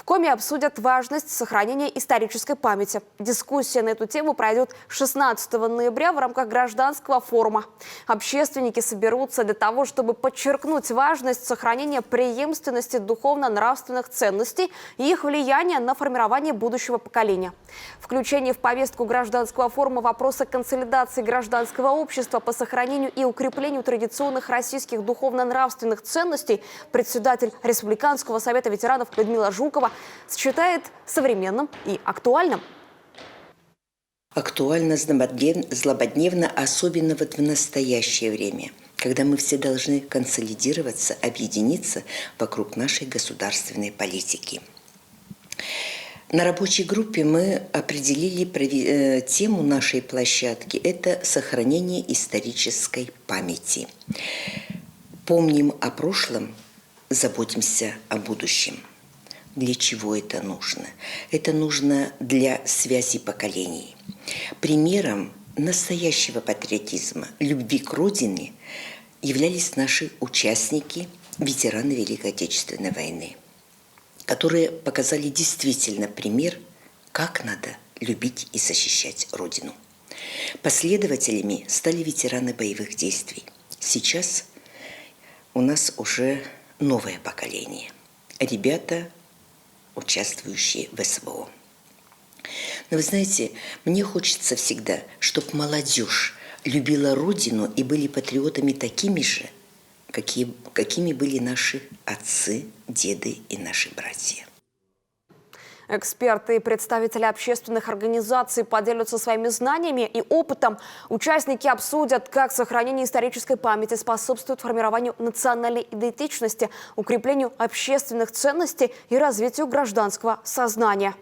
Коми обсудят важность сохранения исторической памяти. Дискуссия на эту тему пройдет 16 ноября в рамках гражданского форума. Общественники соберутся для того, чтобы подчеркнуть важность сохранения преемственности духовно-нравственных ценностей и их влияния на формирование будущего поколения. Включение в повестку гражданского форума вопроса консолидации гражданского общества по сохранению и укреплению традиционных российских духовно-нравственных ценностей председатель Республиканского совета ветеранов Людмила Жукова считает современным и актуальным. Актуально, злободневно, особенно вот в настоящее время, когда мы все должны консолидироваться, объединиться вокруг нашей государственной политики. На рабочей группе мы определили тему нашей площадки – это сохранение исторической памяти. Помним о прошлом, заботимся о будущем. Для чего это нужно? Это нужно для связи поколений. Примером настоящего патриотизма, любви к Родине являлись наши участники, ветераны Великой Отечественной войны, которые показали действительно пример, как надо любить и защищать Родину. Последователями стали ветераны боевых действий. Сейчас у нас уже новое поколение. Ребята, участвующие в СВО. Но вы знаете, мне хочется всегда, чтобы молодежь любила Родину и были патриотами такими же, какими были наши отцы, деды и наши братья. Эксперты и представители общественных организаций поделятся своими знаниями и опытом. Участники обсудят, как сохранение исторической памяти способствует формированию национальной идентичности, укреплению общественных ценностей и развитию гражданского сознания.